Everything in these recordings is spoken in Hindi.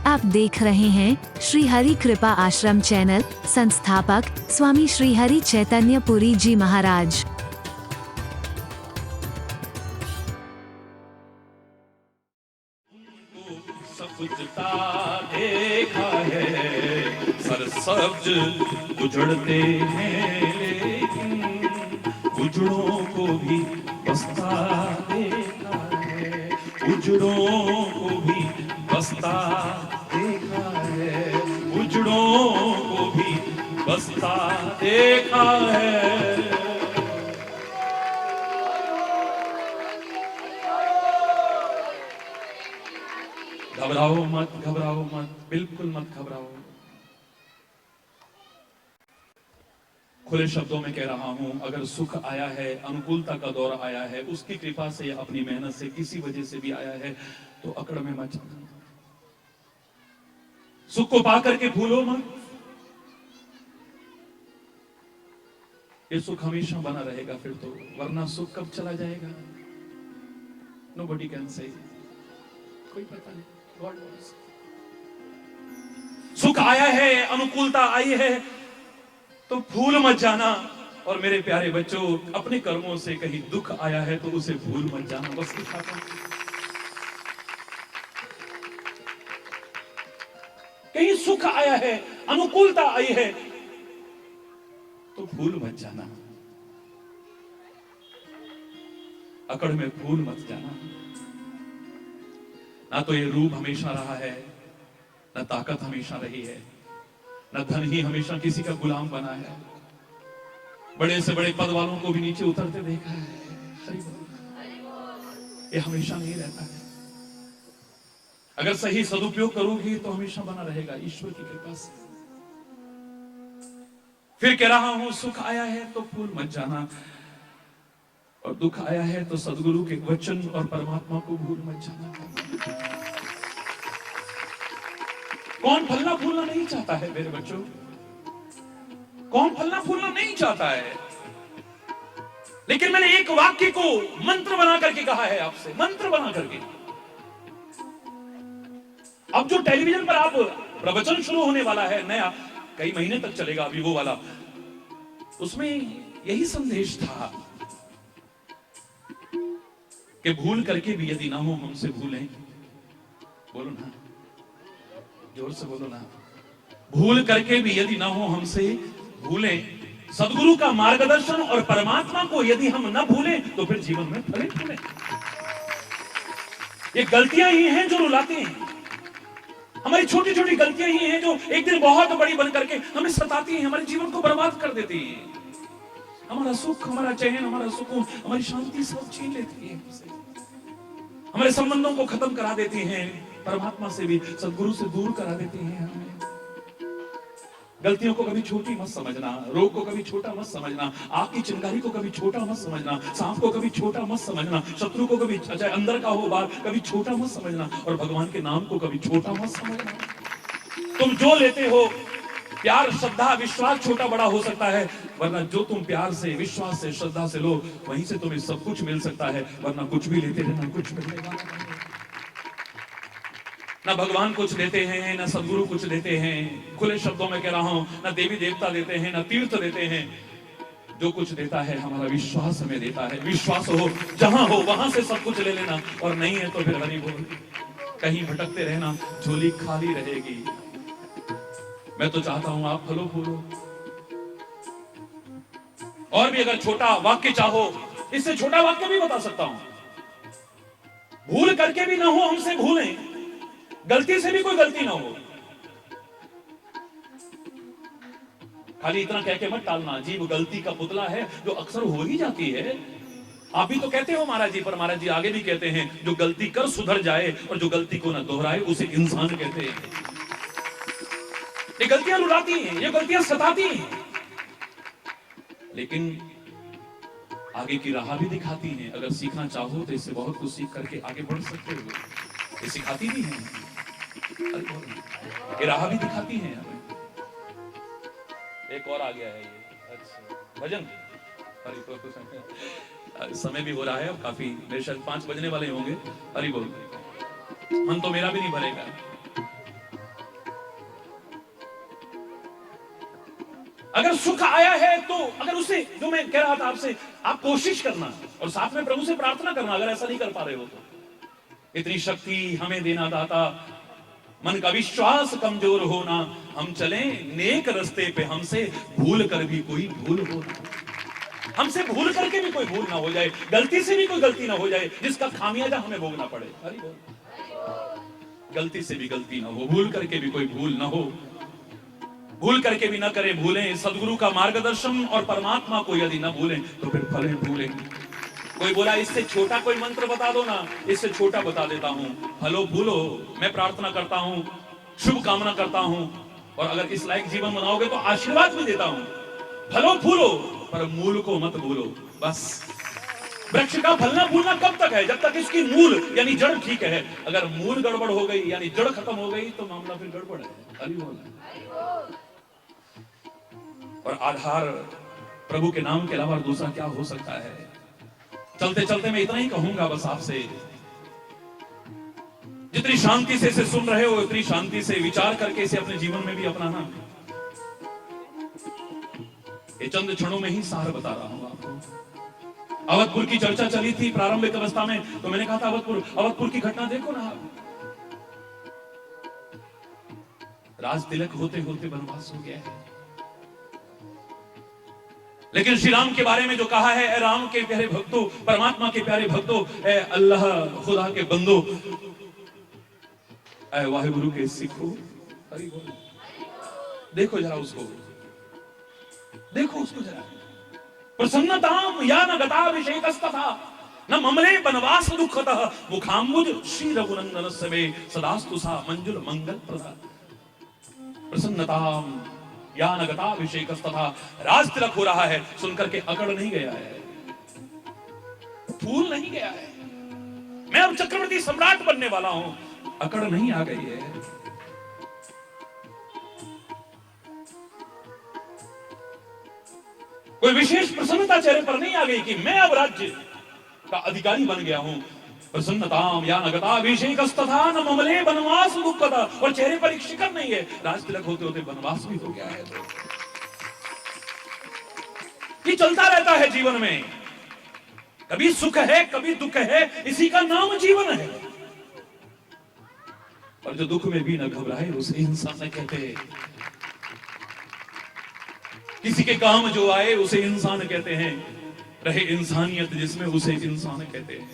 आप देख रहे हैं श्री हरि कृपा आश्रम चैनल। संस्थापक स्वामी श्री हरि चैतन्य पुरी जी महाराज। सकुचता देखा है, सरसब्ज उजड़ते हैं, लेकिन उजड़ों को भी बसता देखा है, उजड़ों को भी बसता देखा है, उजड़ों को भी बसता देखा है। घबराओ मत, बिल्कुल मत घबराओ। खुले शब्दों में कह रहा हूं, अगर सुख आया है, अनुकूलता का दौर आया है, उसकी कृपा से या अपनी मेहनत से किसी वजह से भी आया है, तो अकड़ में मत जाना। सुख को पाकर के भूलो मत। ये सुख हमेशा बना रहेगा फिर तो, वरना सुख कब चला जाएगा नोबडी कैन से, कोई पता नहीं। God knows. सुख आया है, अनुकूलता आई है, तो भूल मत जाना। और मेरे प्यारे बच्चों, अपने कर्मों से कहीं दुख आया है तो उसे भूल मत जाना। बस लिखाता हूं, कहीं सुख आया है, अनुकूलता आई है, तो भूल मत जाना। अकड़ में भूल मत जाना। ना तो ये रूप हमेशा रहा है, न ताकत हमेशा रही है, न धन ही हमेशा किसी का गुलाम बना है। बड़े से बड़े पद वालों को भी नीचे उतरते देखा है। ये हमेशा नहीं रहता है। अगर सही सदुपयोग करोगी तो हमेशा बना रहेगा ईश्वर की कृपा से। फिर कह रहा हूं, सुख आया है तो भूल मत जाना, और दुख आया है तो सदगुरु के वचन और परमात्मा को भूल मत जाना। कौन फलना फूलना नहीं चाहता है मेरे बच्चों? कौन फलना फूलना नहीं चाहता है? लेकिन मैंने एक वाक्य को मंत्र बना करके कहा है आपसे, मंत्र बना करके। अब जो टेलीविजन पर आप प्रवचन शुरू होने वाला है नया, कई महीने तक चलेगा अभी वो वाला, उसमें यही संदेश था कि भूल करके भी यदि ना हो हमसे भूलें, बोलो ना, जोर से बोलो ना, भूल करके भी यदि ना हो हमसे भूलें, सदगुरु का मार्गदर्शन और परमात्मा को यदि हम ना भूलें तो फिर जीवन में फले फूलें। ये गलतियां ही हैं जो रुलाती हैं, हमारी छोटी छोटी गलतियां ही हैं जो एक दिन बहुत बड़ी बन करके हमें सताती हैं, हमारे जीवन को बर्बाद कर देती हैं। हमारा सुख, हमारा चैन, हमारा सुकून, हमारी शांति सब छीन लेती है हमसे, हमारे संबंधों को खत्म करा देती हैं, परमात्मा से भी, सदगुरु से दूर करा देती हैं हमें। गलतियों को कभी छोटी मत समझना, रोग को कभी छोटा मत समझना, आग की चिंगारी को कभी छोटा मत समझना, सांप को कभी छोटा मत समझना, शत्रु को कभी, चाहे अंदर का हो बाहर, कभी छोटा मत समझना, और भगवान के नाम को कभी छोटा मत समझना। तुम जो लेते हो, प्यार, श्रद्धा, विश्वास छोटा बड़ा हो सकता है, वरना जो तुम प्यार से, विश्वास से, श्रद्धा से लो, वहीं से तुम्हें सब कुछ मिल सकता है। वरना कुछ भी लेते रहना, कुछ मिलेगा ना। भगवान कुछ देते हैं, ना सदगुरु कुछ देते हैं। खुले शब्दों में कह रहा हूं, ना देवी देवता देते हैं, ना तीर्थ देते हैं। जो कुछ देता है हमारा विश्वास हमें देता है। विश्वास हो, जहां हो वहां से सब कुछ ले लेना, और नहीं है तो फिर हरी बोल, कहीं भटकते रहना, झोली खाली रहेगी। मैं तो चाहता हूं आप फलो फूलो। और भी अगर छोटा वाक्य चाहो, इससे छोटा वाक्य भी बता सकता हूं। भूल करके भी ना हो हमसे भूलें, गलती से भी कोई गलती ना हो। खाली इतना कह के मत टालना, जीव गलती का पुतला है जो अक्सर हो ही जाती है। आप भी तो कहते हो महाराज जी, पर महाराज जी आगे भी कहते हैं, जो गलती कर सुधर जाए और जो गलती को ना दोहराए उसे इंसान कहते हैं। ये गलतियां रुलाती हैं, ये गलतियां सताती हैं, लेकिन आगे की राह भी दिखाती हैं। अगर सीखना चाहो तो इससे बहुत कुछ सीख करके आगे बढ़ सकते हो। ये सिखाती भी हैं, ये राह भी दिखाती हैं हमें। एक और आ गया है ये, अच्छा भजन, समय भी हो रहा है अब काफी, मेरे शायद 5 बजने वाले होंगे। हरि बोल, मन तो मेरा भी नहीं भरेगा। अगर सुख आया है तो अगर उसे, जो मैं कह रहा था आपसे, आप कोशिश करना और साथ में प्रभु से प्रार्थना करना। अगर ऐसा नहीं कर पा रहे हो तो इतनी शक्ति हमें देना दाता, मन का विश्वास कमजोर होना, हम चलें नेक रास्ते पे, हमसे भूल कर भी कोई भूल हो ना, हमसे भूल करके भी कोई भूल ना हो जाए, गलती से भी कोई गलती ना हो जाए जिसका खामियाजा हमें भोगना पड़े। हरि बोल। गलती से भी गलती ना हो, भूल करके भी कोई भूल ना हो, भूल करके भी ना करें भूलें। सदगुरु का मार्गदर्शन और परमात्मा को यदि ना भूलें तो फिर फलें भूलें। कोई बोला इससे छोटा कोई मंत्र बता दो ना, इससे छोटा बता देता हूं, फलो भूलो। मैं प्रार्थना करता हूं, शुभ कामना करता हूं, और अगर इस लायक जीवन बनाओगे तो आशीर्वाद भी देता हूं। फलो फूलो पर मूल को मत भूलो। बस वृक्ष का फलना फूलना कब तक है? जब तक इसकी मूल यानी जड़ ठीक है। अगर मूल गड़बड़ हो गई यानी जड़ खत्म हो गई तो मामला फिर गड़बड़ है। हरि बोल। और आधार प्रभु के नाम के अलावा दूसरा क्या हो सकता है? चलते चलते मैं इतना ही कहूंगा बस आपसे, जितनी शांति से इसे सुन रहे हो उतनी शांति से विचार करके इसे अपने जीवन में भी अपनाना। ये चंद क्षणों में ही सार बता रहा हूं आपको। अवधपुर की चर्चा चली थी प्रारंभिक अवस्था में, तो मैंने कहा था अवधपुर की घटना देखो ना आप। राज तिलक होते होते वनवास हो गया है, लेकिन श्री राम के बारे में जो कहा है, राम के प्यारे भक्तों, परमात्मा के प्यारे भक्तों, अल्लाह खुदा के बंदो, वाहिगुरु के सिखो, हरि बोल। देखो जरा उसको, देखो उसको जरा। प्रसन्नताम या न गताभिषेकस्तथा न ममले वनवास दुःखतः मुखाम्बुज श्री रघुनंदन सवे सदास्तु सा मंजुल मंगल प्रदा। प्रसन्नताम या न गताभिषेकस्तथा, राज तिलक हो रहा है, सुनकर के अकड़ नहीं गया है, फूल नहीं गया है। मैं अब चक्रवर्ती सम्राट बनने वाला हूं, अकड़ नहीं आ गई है। कोई विशेष प्रसन्नता चेहरे पर नहीं आ गई कि मैं अब राज्य का अधिकारी बन गया हूं। प्रसन्नताम या नगताभिषेकस्तथा न ममले वनवास दुःखतः, और चेहरे पर एक शिखर नहीं है, राज तिलक होते होते वनवास भी हो गया है। तो ये चलता रहता है जीवन में, कभी सुख है कभी दुख है, इसी का नाम जीवन है। और जो दुख में भी न घबराए उसे इंसान कहते हैं। किसी के काम जो आए उसे इंसान कहते हैं, रहे इंसानियत जिसमें उसे इंसान कहते हैं।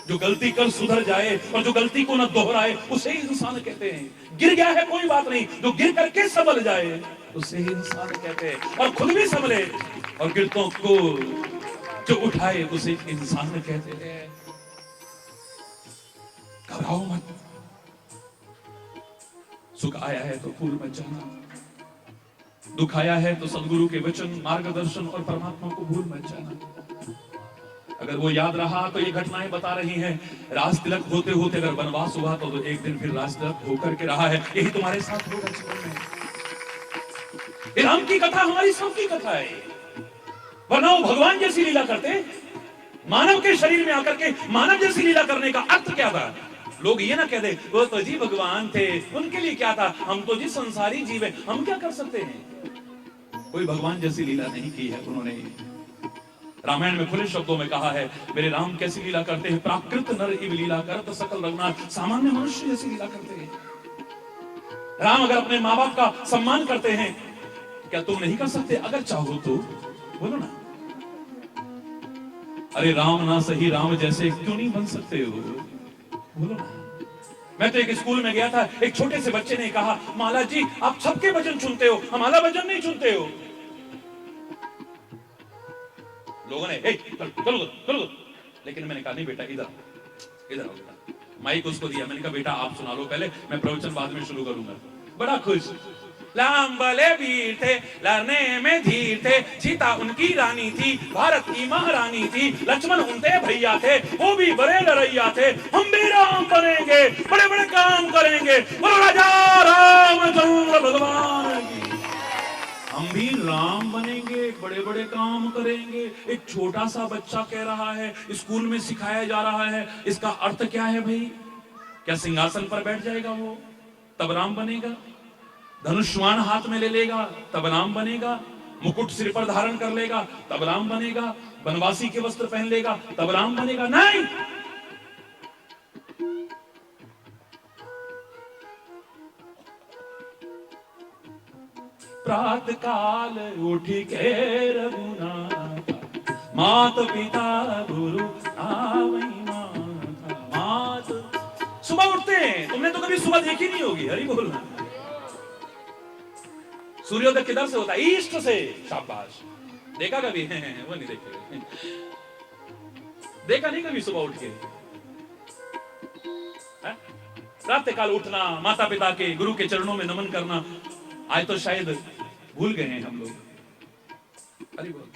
जो गलती कर सुधर जाए और जो गलती को न दोहराए उसे इंसान कहते हैं। गिर गया है कोई बात नहीं, जो गिर करके संभल जाए उसे इंसान कहते हैं, और खुद भी संभले और गिरतों को जो उठाए उसे इंसान कहते हैं। घबराओ मत, सुख आया है तो फूल मत जाना, दुख आया है तो सदगुरु के वचन, मार्गदर्शन और परमात्मा को भूल मत जाना। अगर वो याद रहा तो ये घटनाएं बता रही हैं, राज तिलक होते होते अगर वनवास हुआ तो एक दिन फिर राज तिलक होकर के रहा है। यही तुम्हारे साथ होगा जीवन में। ये राम की कथा हमारी सबकी कथा है, वरना वो भगवान जैसी लीला करते, मानव के शरीर में आकर के मानव जैसी लीला करने का अर्थ क्या था? लोग ये ना कह दे वो तो जी भगवान थे, उनके लिए क्या था, हम तो जी संसारी जीव है, हम क्या कर सकते हैं? कोई भगवान जैसी लीला नहीं की है उन्होंने। रामायण में खुले शब्दों में कहा है, मेरे राम कैसी लीला करते हैं, प्राकृत नर इव लीला करत सकल रघुनाथ, सामान्य मनुष्य जैसी लीला करते हैं। राम अगर अपने माँ बाप का सम्मान करते हैं, क्या तुम नहीं कर सकते? अगर चाहो तो बोलो ना। अरे राम ना सही राम जैसे क्यों नहीं बन सकते हो? बोलो ना। मैं तो एक स्कूल में गया था, एक छोटे से बच्चे ने कहा, माला जी आप सबके भजन सुनते हो, हमारा भजन नहीं सुनते हो। लोगों ने चलो, लेकिन मैंने कहा नहीं बेटा, इधर आओ बेटा। माइक उसको दिया, मैंने कहा बेटा आप सुना लो पहले, मैं प्रवचन बाद में शुरू करूंगा। बड़ा खुश। लांबले वीर थे, लड़ने में धीर थे, सीता उनकी रानी थी, भारत की महारानी थी, लक्ष्मण उनके भैया थे, वो भी बड़े लड़ैया थे, हम भी राम बनेंगे, बड़े बड़े काम करेंगे, बोलो राजा रामचंद्र भगवान की। हम भी राम बनेंगे, बड़े बड़े काम करेंगे। एक छोटा सा बच्चा कह रहा है, स्कूल में सिखाया जा रहा है, इसका अर्थ क्या है भाई? क्या सिंहासन पर बैठ जाएगा वो तब राम बनेगा? धनुष्वाण हाथ में ले लेगा तब राम बनेगा? मुकुट सिर पर धारण कर लेगा तब राम बनेगा, वनवासी के वस्त्र पहन लेगा तब राम बनेगा, नहीं। प्रातः काल उठ के रघुनाथ, मात पिता गुरु आवै माता। मात सुबह उठते हैं, तुमने तो कभी सुबह देखी नहीं होगी, हरि बोलना। सूर्योदय किधर से होता है? ईस्ट से। शाबाश, देखा कभी? वो नहीं देखे, देखा नहीं कभी सुबह उठ के? प्रातः काल उठना, माता पिता के गुरु के चरणों में नमन करना, आज तो शायद भूल गए हैं हम लोग। हरि बोल।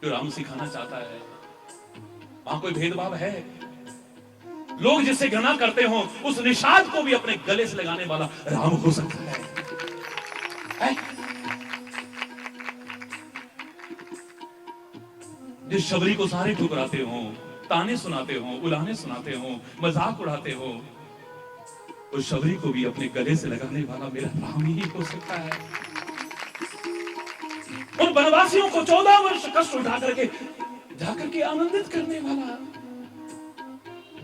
जो राम सिखाना चाहता है, वहां कोई भेदभाव है? लोग जिससे घृणा करते हो उस निषाद को भी अपने गले से लगाने वाला राम हो सकता है? जिस शबरी को सारे ठुकराते हो, ताने सुनाते हो, उलाने सुनाते हो, मजाक उड़ाते हो, उस शबरी को भी अपने गले से लगाने वाला मेरा राम ही हो सकता है। उन वनवासियों को 14 वर्ष कष्ट उठा करके जाकर के आनंदित करने वाला,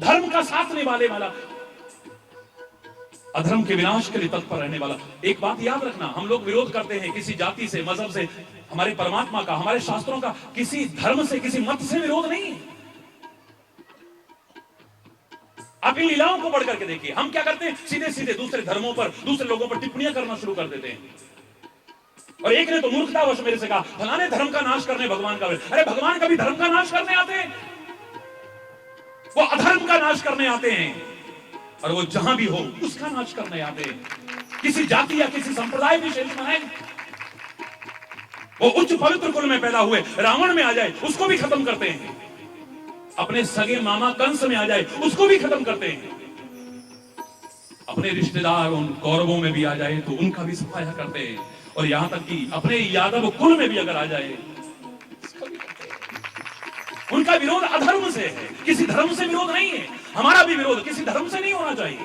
धर्म का साथ निभाने वाला, अधर्म के विनाश के लिए तत्पर रहने वाला। एक बात याद रखना, हम लोग विरोध करते हैं किसी जाति से, मजहब से, हमारे परमात्मा का, हमारे शास्त्रों का किसी धर्म से, किसी मत से विरोध नहीं। आप इन लीलाओं को बढ़ करके देखिए, हम क्या करते हैं? सीधे सीधे दूसरे धर्मों पर, दूसरे लोगों पर टिप्पणियां करना शुरू कर देते हैं। और एक ने तो मूर्खतावश मेरे से कहा, फलाने धर्म का नाश करने भगवान का। अरे भगवान कभी धर्म का नाश करने आते हैं? वो अधर्म का नाश करने आते हैं, और वो जहां भी हो उसका नाश करने आते हैं। किसी जाति या किसी संप्रदाय विशेष में है, वो उच्च पवित्र कुल में पैदा हुए रावण में आ जाए उसको भी खत्म करते हैं, अपने सगे मामा कंस में आ जाए उसको भी खत्म करते हैं, अपने रिश्तेदार उन कौरवों में भी आ जाए तो उनका भी सफाया करते हैं, और यहां तक कि अपने यादव कुल में भी अगर आ जाए उनका विरोध अधर्म से है, किसी धर्म से विरोध नहीं है। हमारा भी विरोध किसी धर्म से नहीं होना चाहिए,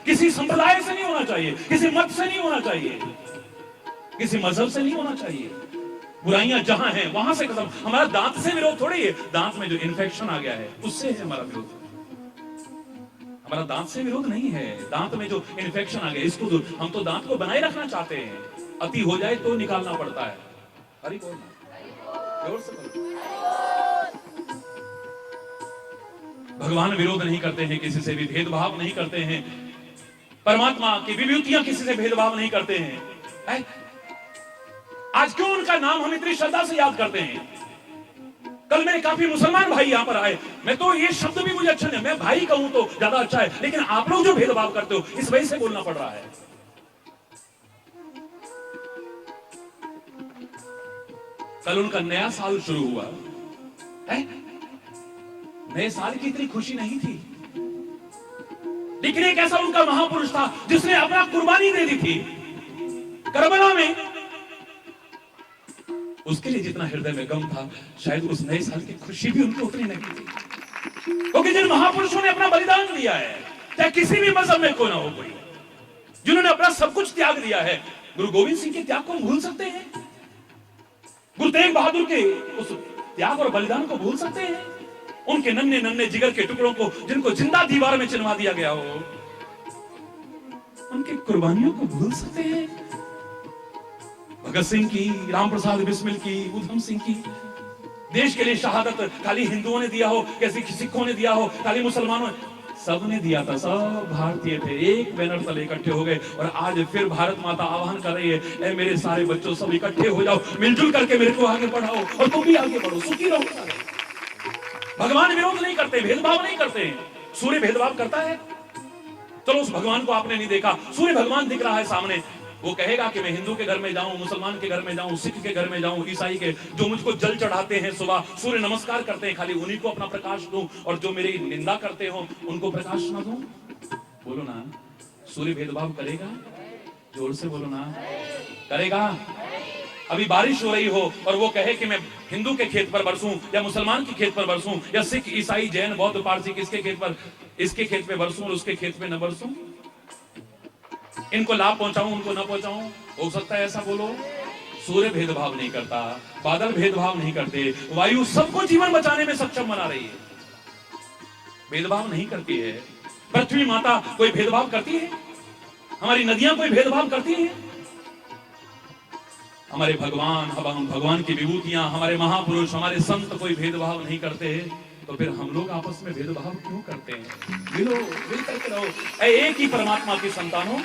किसी संप्रदाय से नहीं होना चाहिए, किसी मत से नहीं होना चाहिए, किसी मजहब से नहीं होना चाहिए। बुराइयां जहां हैं वहां से खत्म। हमारा दांत से विरोध थोड़ी है, दांत में जो इन्फेक्शन आ गया है उससे है हमारा विरोध। हमारा दांत से विरोध नहीं है, दांत में जो इन्फेक्शन आ गया इसको हम तो दांत को बनाए रखना चाहते हैं, अति हो जाए तो निकालना पड़ता है। हरि बोल, जोर से बोलो। भगवान विरोध नहीं करते हैं, किसी से भी भेदभाव नहीं करते हैं, परमात्मा की विभूतियां किसी से भेदभाव नहीं करते हैं। आज क्यों उनका नाम हम इतनी श्रद्धा से याद करते हैं? कल मेरे काफी मुसलमान भाई यहां पर आए, मैं तो ये शब्द भी मुझे अच्छा नहीं, मैं भाई कहूं तो ज्यादा अच्छा है, लेकिन आप लोग जो भेदभाव करते हो इस वजह से बोलना पड़ रहा है। कल उनका नया साल शुरू हुआ है, नए साल की इतनी खुशी नहीं थी, लेकिन एक ऐसा उनका महापुरुष था जिसने अपना कुर्बानी दे दी थी करबला में, उसके लिए जितना हृदय में गम था शायद उस नए साल की खुशी भी उनको उतनी नहीं थी, क्योंकि जिन महापुरुषों ने अपना बलिदान दिया है, चाहे किसी भी मजहब में कोई ना हो, कोई जिन्होंने अपना सब कुछ त्याग दिया है, गुरु गोविंद सिंह के त्याग को हम भूल सकते हैं? गुरु तेग बहादुर के उस त्याग और बलिदान को भूल सकते हैं? उनके नन्हे नन्हे जिगर के टुकड़ों को जिनको जिंदा दीवार में चिनवा दिया गया हो, उनकी कुर्बानियों को भूल सकते हैं? भगत सिंह की, राम प्रसाद बिस्मिल की, उधम सिंह की, देश के लिए शहादत खाली हिंदुओं ने दिया हो, कैसे सिखों ने दिया हो, खाली मुसलमानों, सब ने दिया था, सब भारतीय थे, एक बैनर तले इकट्ठे हो गए। और आज फिर भारत माता आह्वान कर रही है, ए मेरे सारे बच्चों सब इकट्ठे हो जाओ, मिलजुल करके मेरे को आगे बढ़ाओ और तुम भी आगे बढ़ो, सुखी रहो सारे। भगवान विरोध नहीं करते, भेदभाव नहीं करते। सूर्य भेदभाव करता है? चलो उस भगवान को आपने नहीं देखा, सूर्य भगवान दिख रहा है सामने, वो कहेगा कि मैं हिंदू के घर में जाऊं, मुसलमान के घर में जाऊं, सिख के घर में जाऊं, ईसाई के, जो मुझको जल चढ़ाते हैं सुबह, सूर्य नमस्कार करते हैं, खाली उन्हीं को अपना प्रकाश दूं, और जो मेरी निंदा करते हो उनको प्रकाश न दूं? बोलो ना, सूर्य भेदभाव करेगा? जोर से बोलो ना, करेगा? अभी बारिश हो रही हो और वो कहे कि मैं हिंदू के खेत पर बरसूं या मुसलमान के खेत पर बरसूं या सिख, ईसाई, जैन, बौद्ध, पारसी किसके खेत पर, इसके खेत पे बरसूं और उसके खेत पे न बरसूं? इनको लाभ पहुंचाऊं उनको ना पहुंचाऊं, हो सकता है ऐसा बोलो। सूर्य भेदभाव नहीं करता, बादल भेदभाव नहीं करते, वायु सबको जीवन बचाने में सक्षम बना रही है, भेदभाव नहीं करती है। पृथ्वी माता कोई भेदभाव करती है? हमारी नदियां कोई भेदभाव करती हैं? हमारे भगवान की विभूतियां, हमारे महापुरुष, हमारे संत कोई भेदभाव नहीं करते, तो फिर हम लोग आपस में भेदभाव क्यों करते हैं? मिलो, मिल करके रहो, एक ही परमात्मा की संतानों।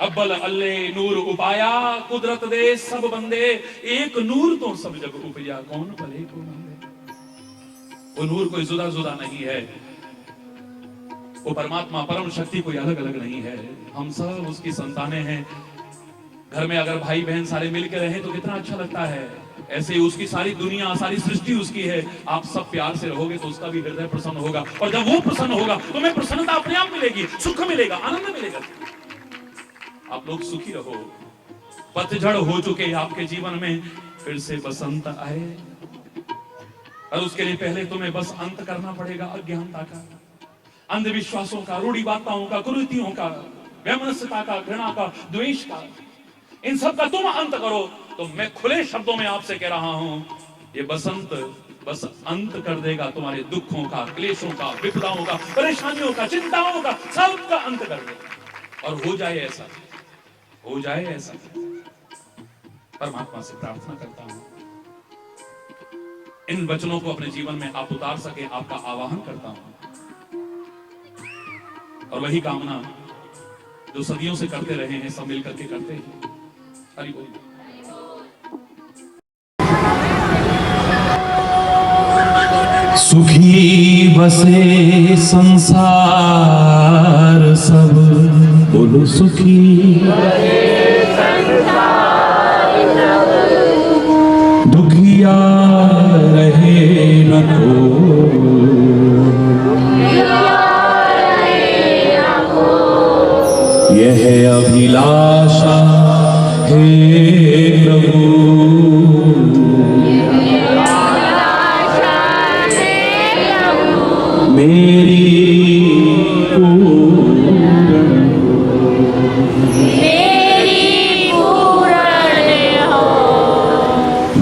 अव्वल अल्ले नूर उपाया, कुदरत दे सब बंदे, एक नूर तो सब जग उपजा, कौन भले को मंदे। वो नूर कोई जुदा जुदा नहीं है, वो परमात्मा परम शक्ति कोई अलग अलग नहीं है, हम सब उसकी संतानें हैं। घर में अगर भाई बहन सारे मिलकर रहे तो कितना अच्छा लगता है। ऐसे ही उसकी सारी दुनिया, सारी सृष्टि उसकी है, आप सब प्यार से रहोगे तो उसका भी हृदय प्रसन्न होगा, और जब वो प्रसन्न होगा तो तुम्हें प्रसन्नता अपने आप मिलेगी, सुख मिलेगा, आनंद मिलेगा। आप लोग सुखी रहो। पतझड़ हो चुके आपके जीवन में, फिर से बसंत आए, और उसके लिए पहले तुम्हें बस अंत करना पड़ेगा अज्ञानता का, अंधविश्वासों का, रूढ़िवादिताओं का, कुरीतियों का, वैमनस्यता का, घृणा का, द्वेष का, इन सब का तुम अंत करो। तो मैं खुले शब्दों में आपसे कह रहा हूं, ये बसंत बस अंत कर देगा तुम्हारे दुखों का, क्लेशों का, विपदाओं का, परेशानियों का, चिंताओं का, सब का अंत कर देगा। और हो जाए ऐसा, हो जाए ऐसा। परमात्मा से प्रार्थना करता हूं इन वचनों को अपने जीवन में आप उतार सके, आपका आवाहन करता हूं, और वही कामना जो सदियों से करते रहे हैं, सब मिलकर के करते हैं। हरि बोल। सुखी बसे संसार सब, बोलो सुखी दुखिया रहे न को, यह अभिलाषा हे प्रभु, मेरी पूर्ण हो,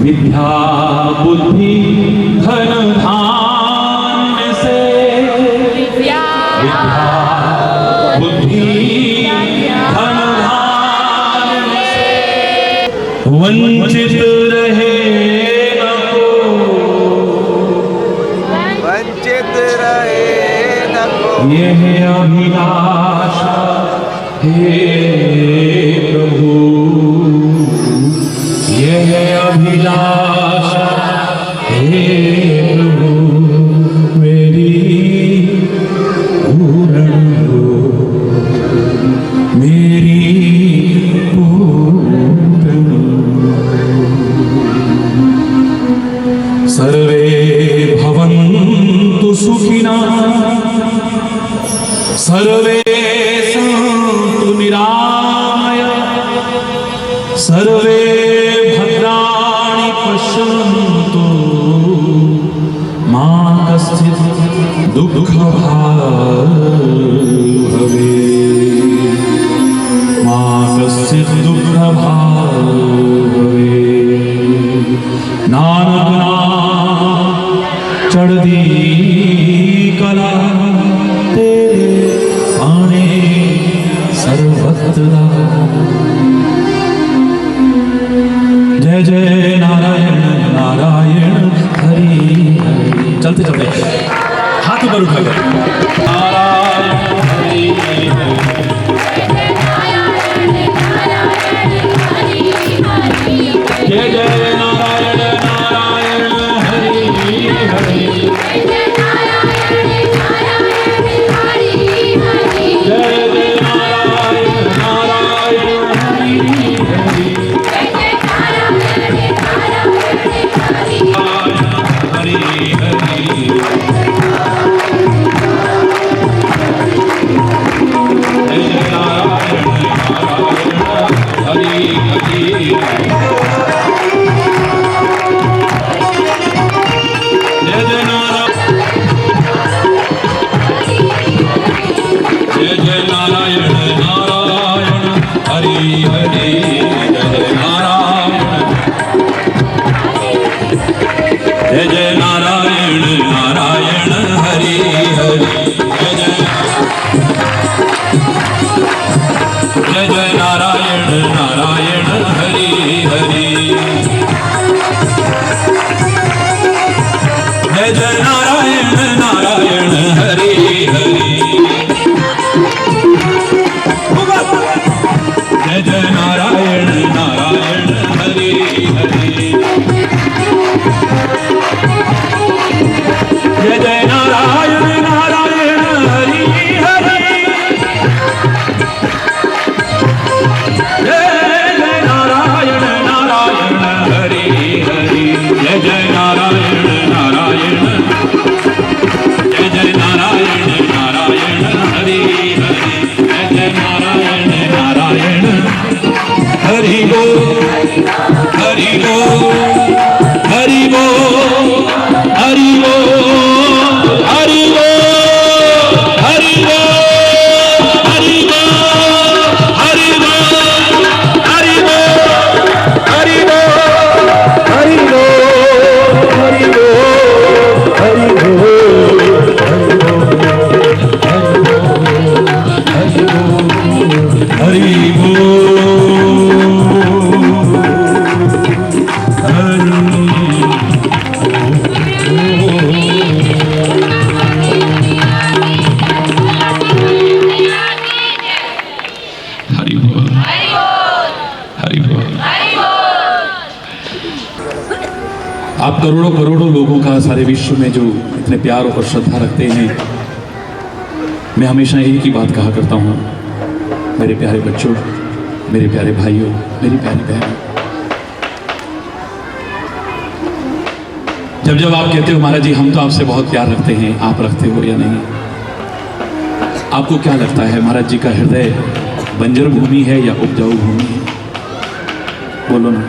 विद्या बुद्धि धन धान्य से, विद्या बुद्धि धन धान्य से वंचित रहे न को, वंचित रहे न को, यह अभिलाषा हे प्रभु, यह अभिलाषा हे प्रभु, मेरी पूर्ण हो, मेरी पूर्ण हो। सर्वे भवन्तु सुखिनः, सर्वे सन्तु निरामयाः, सर्वे भद्राणि पश्यन्तु, मा कश्चित् दुःखभाग् भवेत्, मा कश्चित् दुःखभाग् भवेत्। नानक नाम चढ़दी कला, तेरे आने सर्वत्र। जय जय नारायण नारायण हरि हरि। चलते चलते हाथ ऊपर उठाकर नारायण हरि हरि, जय जय नारायण नारायण हरि हरि, जय जय नारायण नारायण हरि हरि, हरि हरि। करोड़ों करोड़ों लोगों का सारे विश्व में जो इतने प्यार और श्रद्धा रखते हैं, मैं हमेशा एक ही बात कहा करता हूँ, मेरे प्यारे बच्चों, मेरे प्यारे भाइयों, मेरी प्यारी बहनों, जब जब आप कहते हो महाराज जी हम तो आपसे बहुत प्यार रखते हैं, आप रखते हो या नहीं? आपको क्या लगता है महाराज जी का हृदय बंजर भूमि है या उपजाऊ भूमि है? बोलो ना।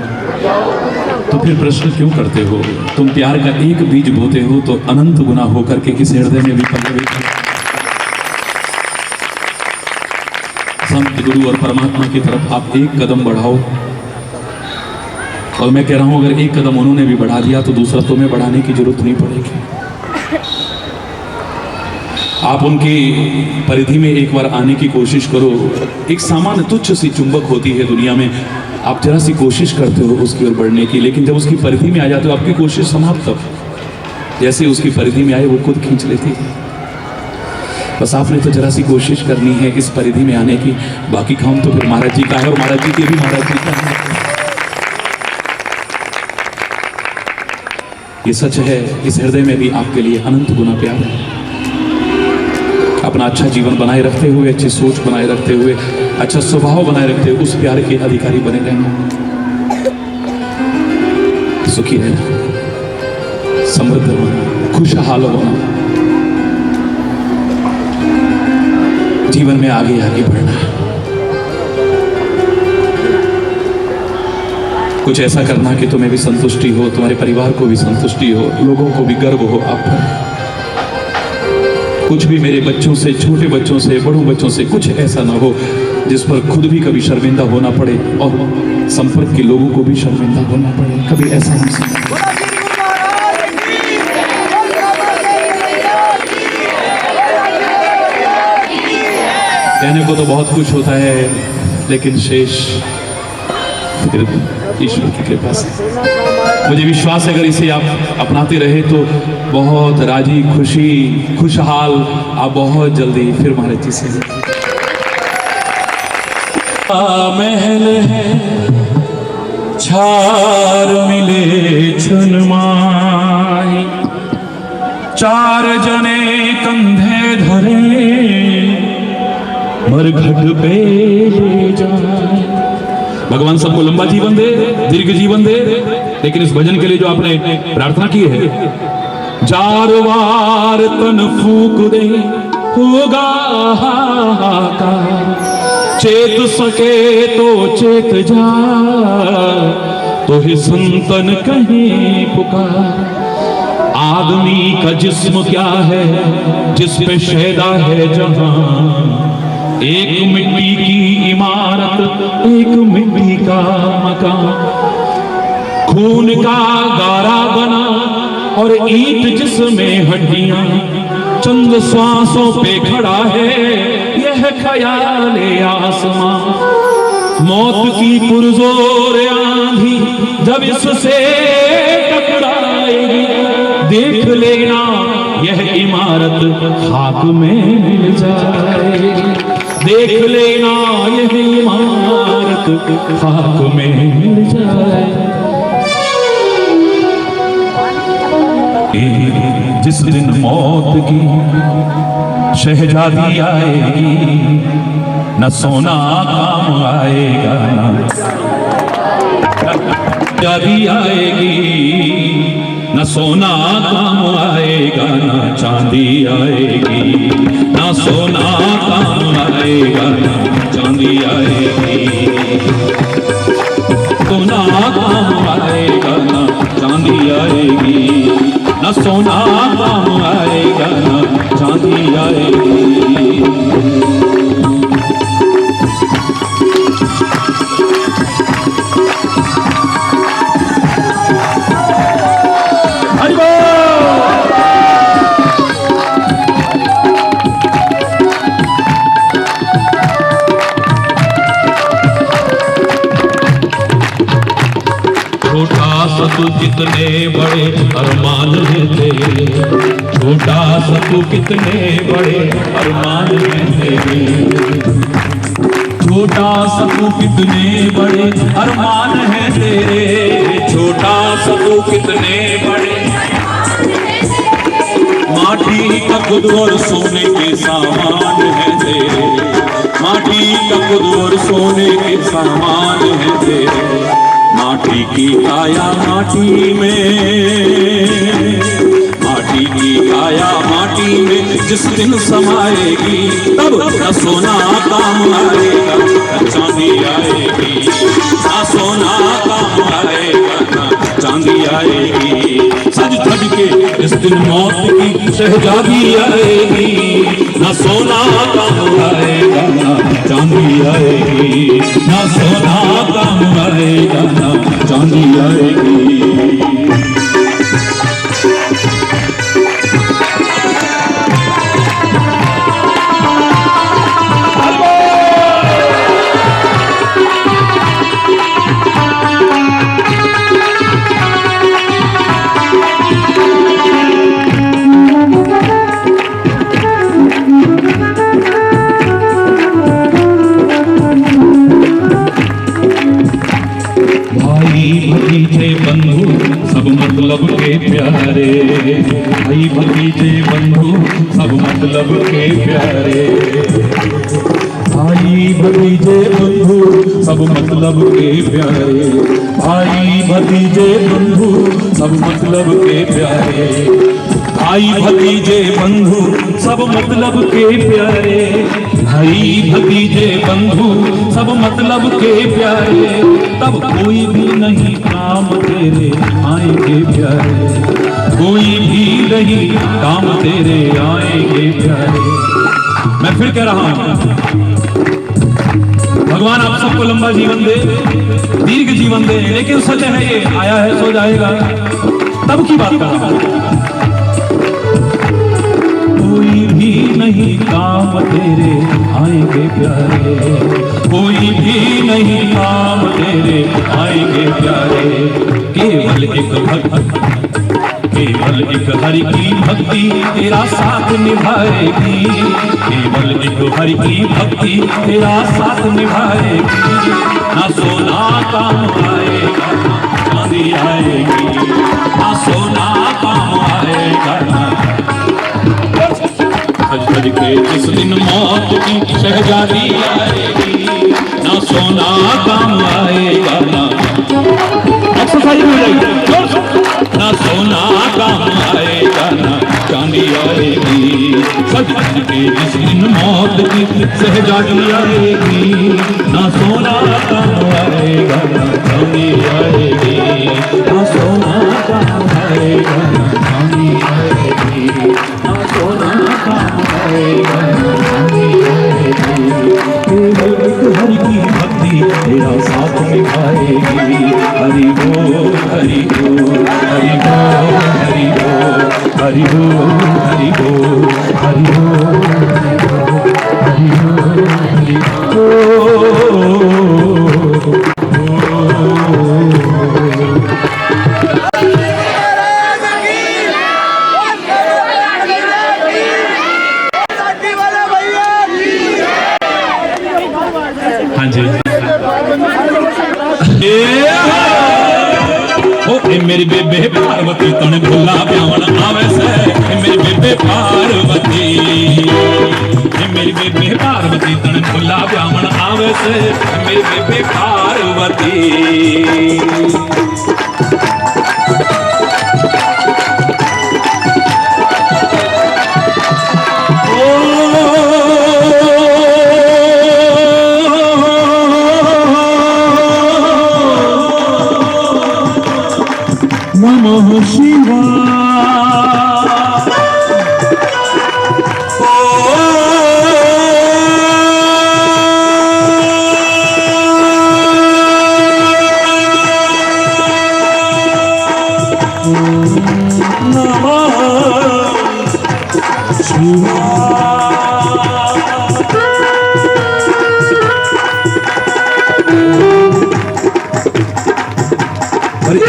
तो फिर प्रश्न क्यों करते हो? तुम प्यार का एक बीज बोते हो तो अनंत गुना होकर के इस हृदय में भी पनपे। संत गुरु और परमात्मा की तरफ आप एक कदम बढ़ाओ, और मैं कह रहा हूं अगर एक कदम उन्होंने भी बढ़ा दिया तो दूसरा तुम्हें बढ़ाने की जरूरत नहीं पड़ेगी। आप उनकी परिधि में एक बार आने की कोशिश करो। एक सामान्य तुच्छ सी चुंबक होती है दुनिया में, आप जरा सी कोशिश करते हो उसकी ओर बढ़ने की, लेकिन जब उसकी परिधि में आ जाते हो आपकी कोशिश समाप्त। जैसे उसकी परिधि में आए वो खुद खींच लेती है। बस आपने तो जरा सी कोशिश करनी है इस परिधि में आने की, बाकी काम तो फिर महाराज जी का है, और महाराज जी के भी महाराज जी का है। ये सच है, इस हृदय में भी आपके लिए अनंत गुना प्यार है। अपना अच्छा जीवन बनाए रखते हुए, अच्छी सोच बनाए रखते हुए, अच्छा स्वभाव बनाए रखते हुए उस प्यार के अधिकारी बने रहना, सुखी रहना, समृद्ध होना, खुशहाल होना, जीवन में आगे आगे बढ़ना, कुछ ऐसा करना कि तुम्हें भी संतुष्टि हो, तुम्हारे परिवार को भी संतुष्टि हो, लोगों को भी गर्व हो आप पर। कुछ भी मेरे बच्चों से, छोटे बच्चों से, बड़ों बच्चों से कुछ ऐसा ना हो जिस पर खुद भी कभी शर्मिंदा होना पड़े और संपर्क के लोगों को भी शर्मिंदा होना पड़े, कभी ऐसा नहीं। कहने को तो बहुत कुछ होता है, लेकिन शेष फिर ईश्वर की कृपा से। मुझे विश्वास है अगर इसे आप अपनाते रहे तो बहुत राजी, खुशी, खुशहाल आप बहुत जल्दी फिर महाराज जी से। महल है छार मिले छुनमाई, चार जने कंधे धरे मरघट पे ले जाए। भगवान सबको लंबा जीवन दे, दीर्घ जीवन दे, लेकिन इस भजन के लिए जो आपने प्रार्थना की है, जार वार तन फूक दे होगा हाहाकार, चेत सके तो चेत जा, तो ही संतन कहीं पुकार। आदमी का जिस्म क्या है जिस पे शैदा है जहां, एक मिट्टी की इमारत, एक मिट्टी का मकान, खून का गारा बना और ईंट जिसमें हड्डियां, चंद श्वासों पे खड़ा है यह ख्याल आसमां। मौत की पुरजोर आंधी जब इससे टकराएगी, देख लेना यह इमारत खाक में मिल जाएगी, देख लेना यह इमारत खाक में मिल जाएगी। जिस दिन मौत की शहजादी आएगी, न सोना काम आएगा, न शहजादी आएगी, न सोना काम आएगा, न चांदी आएगी, न सोना काम आएगा, न चांदी आएगी, सोना काम आएगा, न चांदी आएगी, न सोना काम आएगा, न चांदी आएगी। तू कितने बड़े अरमान में थे, छोटा सा तू कितने बड़े अरमान में थे, छोटा सा तू कितने बड़े अरमान है तेरे, छोटा सा तू कितने बड़े, माटी का खुद और सोने के सामान है तेरे, माटी का खुद और सोने के सामान है तेरे, माटी की काया माटी में, माटी की काया माटी में जिस दिन समाएगी तब न सोना काम आएगा न चांदी आएगी, न सोना काम आएगा न चांदी आएगी, सज धज के इस दिन मौत की शहजादी आएगी, न सोना काम आएगा न चांदी आएगी, न सोना काम आएगा न चांदी आएगी। भतीजे बंधु सब मतलब के प्यारे, भाई भतीजे बंधु सब मतलब के प्यारे, भाई भतीजे बंधु सब मतलब के प्यारे, भाई भतीजे बंधु सब मतलब के प्यारे, भाई भतीजे बंधु सब मतलब के प्यारे, भाई भतीजे बंधु सब मतलब के प्यारे, तब कोई भी नहीं काम तेरे आएंगे प्यारे, कोई भी नहीं काम तेरे आएंगे प्यारे। मैं फिर कह रहा हूं, भगवान आप सबको लंबा जीवन दे, दीर्घ जीवन दे, लेकिन सच है ये आया है सो जाएगा, तब की बात कर रहा हूं। कोई भी नहीं काम तेरे आएंगे प्यारे, कोई भी नहीं काम तेरे आएंगे प्यारे, केवल एक भक्त, केवल एक हरि की भक्ति तेरा साथ निभाएगी, केवल एक हरि की भक्ति तेरा साथ निभाएगी, ना सोना काम आएगा ना चांदी आएगी, ना सोना काम आएगा ना सज के जिस दिन मौत की शहजादी आएगी, ना सोना काम आएगा ना एक्सरसाइज हो जाएगी, ना सोना काम आएगा ना चांदी आएगी, सज के जिस दिन मौत की शहजादी आएगी, ना सोना काम आएगा ना चांदी आएगी, ना सोना काम आएगा ना चांदी आएगी, ना सोना काम आएगा ना चांदी आएगी, केवल एक हरि की भक्ति तेरा साथ निभाएगी, हरि बोल हरि बोल हरि बोल हरि बोल हरि बोल हरि बोल हरि बोल हरि बोल हरि बोल। हाँ जी ए मेरी बेबे पार्वती तने भुला ब्यावन आवे से, मेरी बेबे पार्वती, मेरी बेबे पार्वती तने भुला ब्यावन आवे से, मेरी बेबे पार्वती। नमः शिवाय।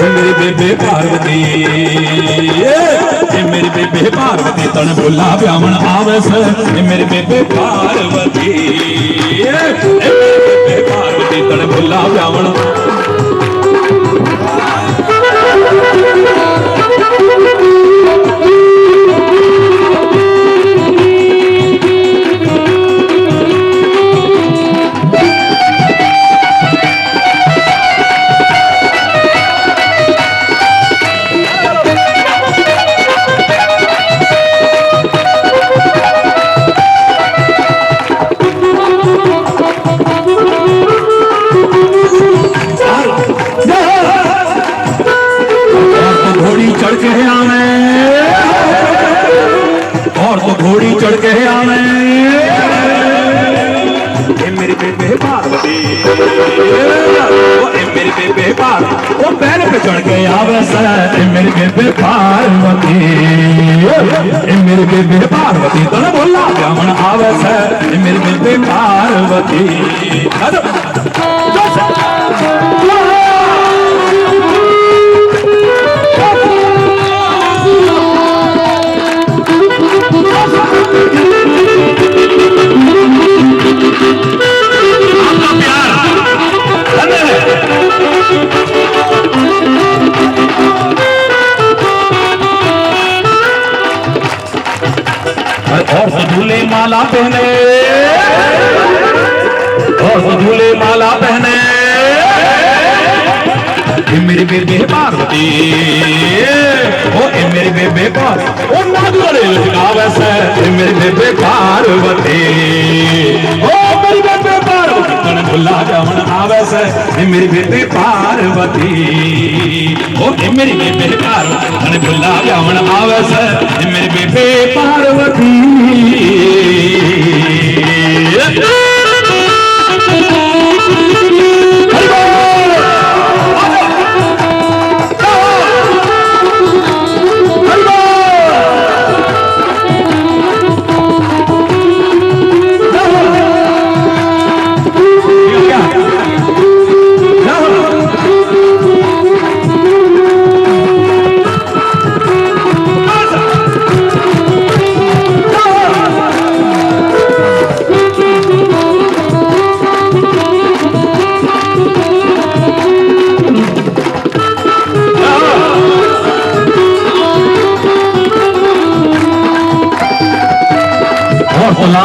मेरी बेबे पार्वती, मेरी बेबे पार्वती तन भुला ब्यावन आवे से, मेरी बेबे पार्वती। पार्वती तण भुला ब्यावण चढ़ के आवे मेरी बेबे पार्वती मेरी बेबे पार्वती वो पैर पे चढ़ के आवे मेरी बेबे पार्वती मेरी बेबे पार्वती तो ना बोला ब्राह्मण आवे मेरी बेबे पार्वती और झूले माला पहने और झूले माला पहने मेरी बेबे पार्वती ओ मेरी बेबे पार्वती ओ नागोरे लटकावे मेरी बेबे पार्वती ओ मेरी बेबे पार्वती तन भुला जावन आवे मेरी बेबे पार्वती ओ मेरी बेबे पार्वती तन भुला जावन आवे मेरी बेबे पार्वती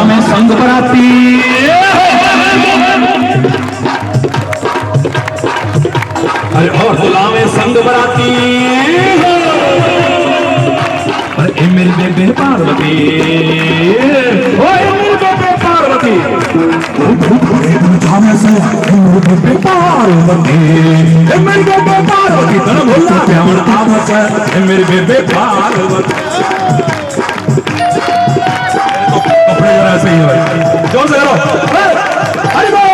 में संग बराती अरे और हुला में संग बराती अरे मेरी बेबे पार्वती मेरी बेबे पार्वती मेरी बेबे पार्वती मेरी बेबे पार्वती तन भुला ब्यावण आवस मेरी बेबे पार्वती ऐसे ही है जोर से करो हरि बोल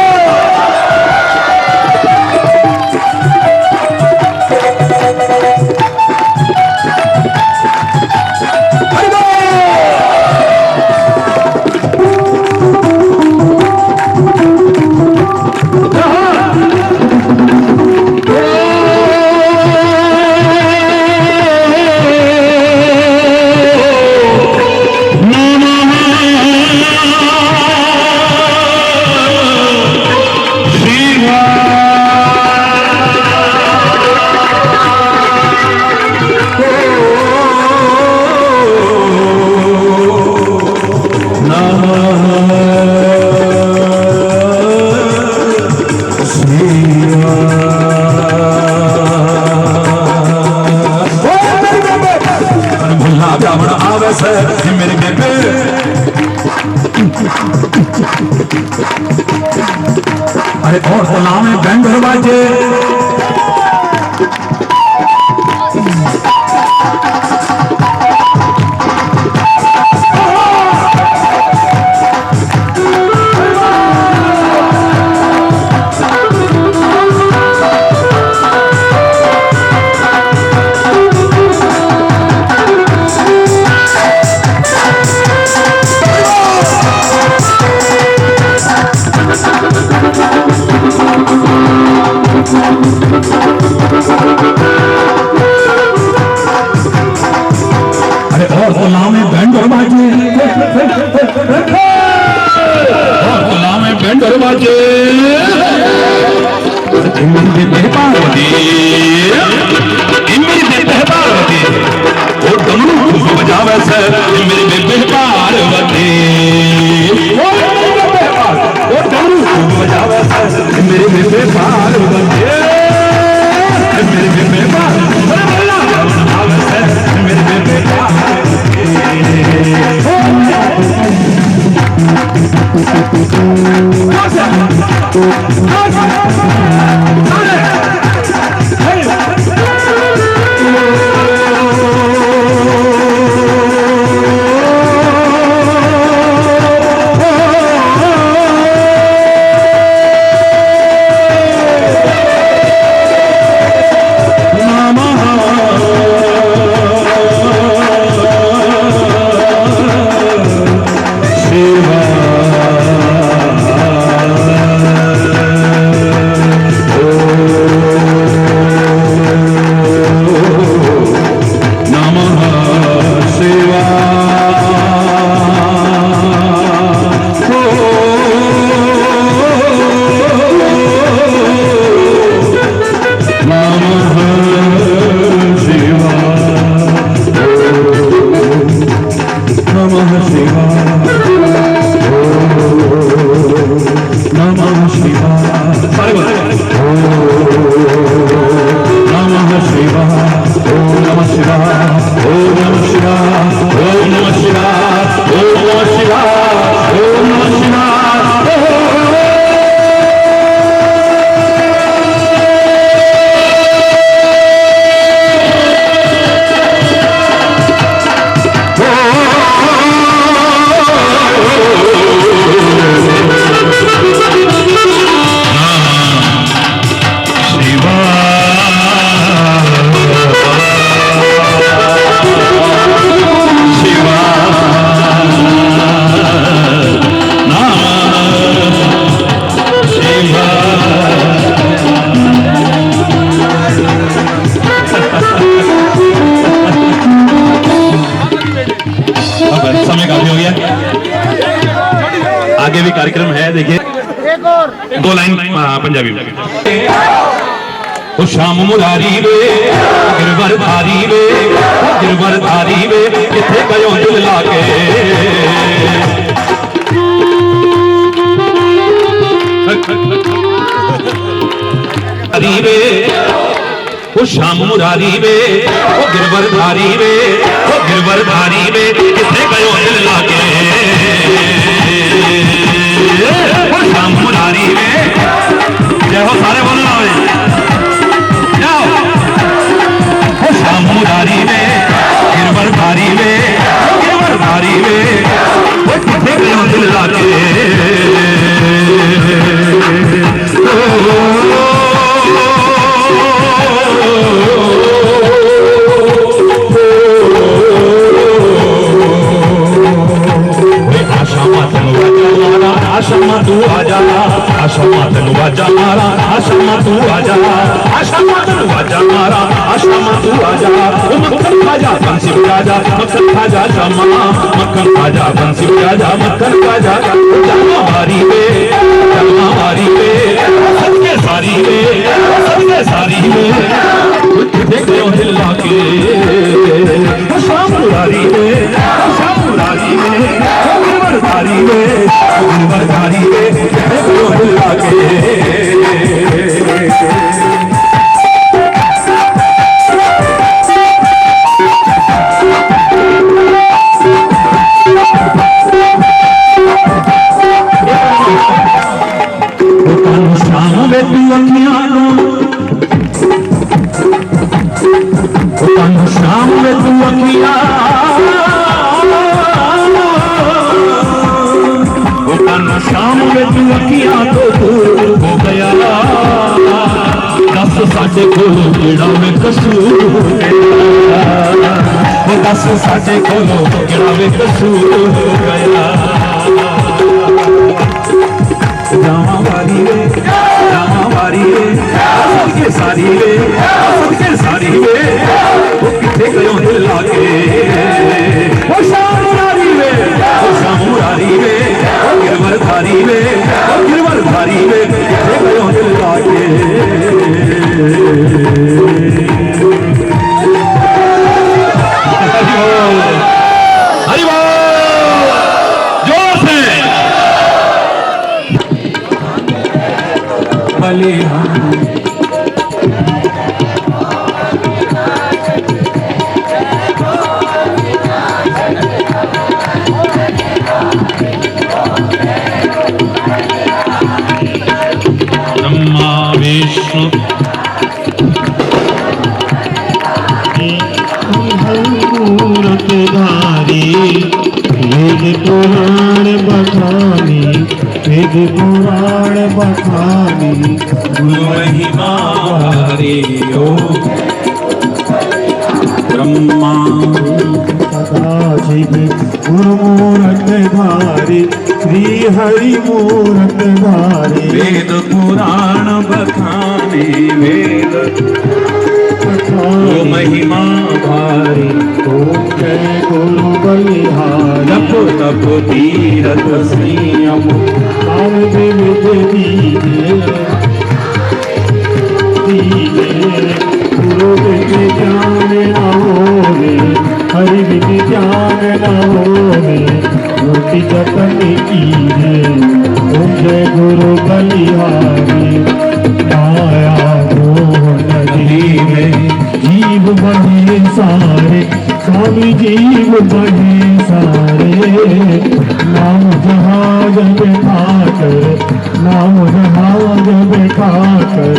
हरि बोल मेरे बेबे अरे और गुलाम में बैंड बाजे और गुलाम में बैंड बाजे और गुलाम में बैंड बाजे मेरी बेबे पार्वती, मेरी बेबे पार्वती, वो डमरू खूब बजावे से मेरी बेबे पार्वती, वो डमरू खूब बजावे से मेरी बेबे पार्वती, मेरी बेबे पार्वती, मेरी बेबे पार्वती। आगे भी कार्यक्रम है, देखिए दो लाइन पंजाबी में। ओ शाम मुरारी वे गिरवर धारी वे, गिरवर धारी वे किथे गयो दिल लाके, धारी वे ओ शाम मुरारी वे, ओ गिरवर धारी वे, ओ गिरवर धारी वे किथे गयो दिल लाके, ओ शाम मुरारी वे। जय हो सारे बोलना जाओ। ओ शाम मुरारी वे गिरवर धारी वे, ओ गिरवर धारी वे वो किथे गयो दिल लाके, आशा तू आजा, आशा तू आजा मारा, आशा तू आजा, आशा तू आजा मारा, आशा तू आजा। मक्खन खाजा बंसी बजा, मक्खन खाजा शमा, मक्खन खाजा बंसी बजा, मक्खन खाजा जलवा मारी वे, जलवा मारी वे सबके सारी वे, सबके सारी वे देख लो दिल लाके, शाम मुरारी वे, शाम मुरारी वे, धारी वे, धारी वे लागे। शाम वे तू अखियां शाम वे तू अखियां शाम में तू अखियां तो दूर हो गया, दस साढ़े खोलो केड़ा में कसूर हो गया, वो दस साढ़े खोलो केड़ा में कसूर हो गया। जावा वाली वे, जावा वाली वे सबके सारी वे, सबके सारी वे वो किथे गयो दिल लाके, वो शाम मुरारी वे, वो शाम मुरारी वे, गिरवर धारी वे, गिरवर धारी वे किथे गयो दिल लाके। बलिहारी। ब्रह्मा विष्णु मूरत धारी, वेद पुराण बखानी, वेद पुराण बखानी, गुरु महिमा हरि ओम। ब्रह्मा सदाशिव गुरु मूरत धारी, श्री हरि मूरत धारी, वेद पुराण बखाने, वेद गुरु महिमा भारी। ओम जय गुरु बलिहारी, जप तप तीरथ संयम, नाम विविध दीने, गुरु विधि ज्ञान न होवे, हरि विधि ज्ञान न होवे, रोटी जतन कीजे। ओम जय गुरु बलिहारी, माया मोह नदी में जीव बहे सारे, स्वामी जीव बहे सारे, नाम जहाज बिठाकर, नाम जहाज बिठाकर,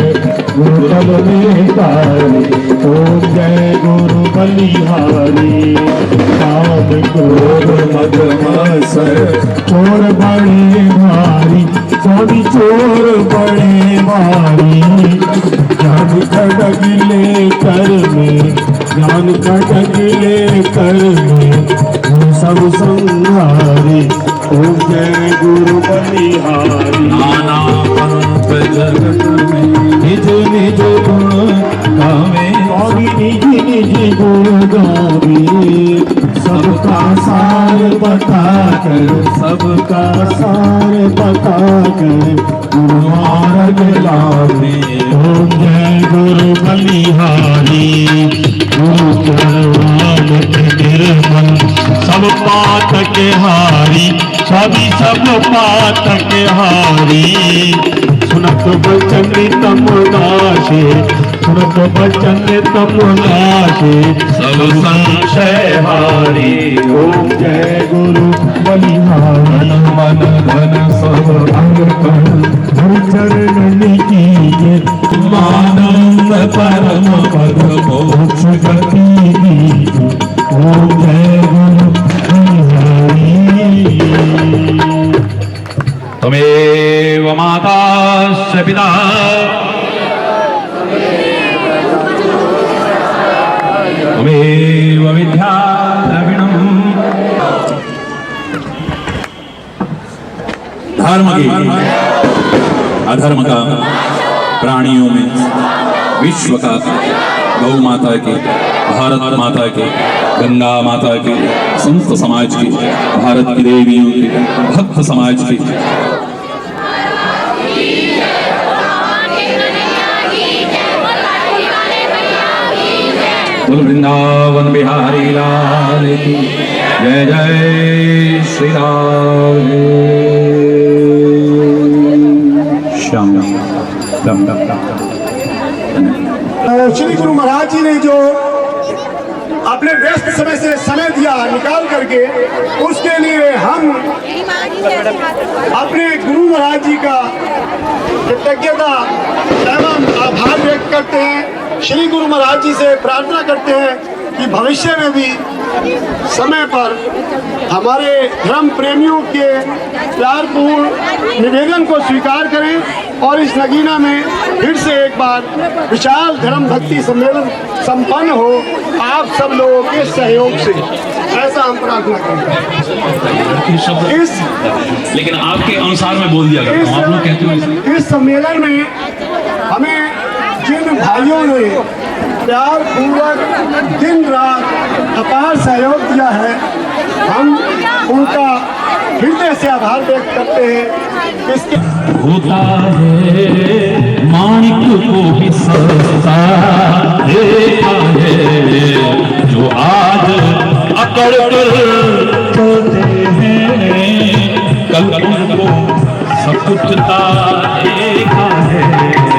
गुरुतल में तारे। ओम जय गुरु बलिहारी, काम क्रोध मद मत्सर, चोर बड़े भारी, स्वामी चोर बड़े भारी, ज्ञान खड़ग ले कर में, ज्ञान खड़ग ले कर में, वो सब संहारी। ओम जय गुरु बलिहारी, नाना पंथ जगत में निज निज गुण गावे, स्वामी निज निज गुण गावे, सबका सार बता कर, सबका सार बता कर, गुरु मार्ग लावे। ओम जय गुरु बलिहारी, गुरु चरणाम निर्मल, सब पात के हारी, सभी सब पात के हारी, सुनत बचन तम नाशे, सुनत बचन तम नाशे, सब संशय हारी। ओम जय गुरु बलिहारी, मन धन सब अर्पण हर चरण कीजे, आनंद परम पद मोक्ष गति दीजे। ओम जय गुरु बलिहारी। त्वमेव माता च पिता त्वमेव विद्या द्रविणम्। धर्म की अधर्म का, प्राणियों में विश्व का, गौ माता की, भारत माता की, गंगा माता की, संत समाज की, भारत की देवियों की, भक्त समाज की, बोल वृंदावन बिहारी लाल की जय। जय श्री राम। श्याम राम राम। श्री गुरु महाराज जी ने जो अपने व्यस्त समय से समय दिया निकाल करके, उसके लिए हम अपने गुरु महाराज जी का कृतज्ञता एवं आभार व्यक्त करते हैं। श्री गुरु महाराज जी से प्रार्थना करते हैं कि भविष्य में भी समय पर हमारे धर्म प्रेमियों के प्यारपूर्ण निवेदन को स्वीकार करें और इस नगीना में फिर से एक बार विशाल धर्म भक्ति सम्मेलन संपन्न हो आप सब लोगों के सहयोग से, ऐसा हम प्रार्थना करते हैं। लेकिन आपके अनुसार मैं बोल दिया करता हूं, आप लोग कहते हो इस सम्मेलन में हमें जिन भाइयों ने प्यार पूर्वक दिन रात अपार सहयोग दिया है, हम उनका हृदय से आभार व्यक्त करते हैं। इसके होता है माणिक को भी सस्ता देखा है, जो आज अकड़ कर चलते हैं, कल उनको सब कुछ देखा है।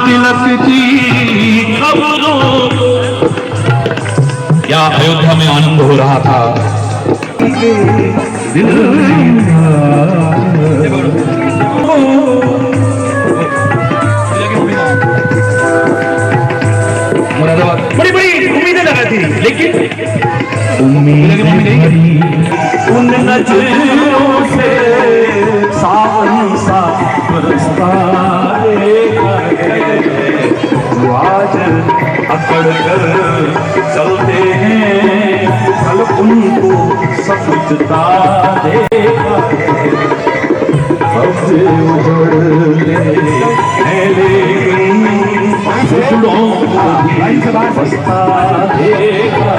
तिलक की खबरों। क्या अयोध्या में आनंद हो रहा था। दिल बड़ी बड़ी उम्मीदें लगा थी, लेकिन उन नजरों से सावन सा बरसता जो आज अकड़ कर चलते हैं, कल उनको समझता देगा। सबसे उजड़ते हैं लेकिन उजड़ों को भी बसता देगा।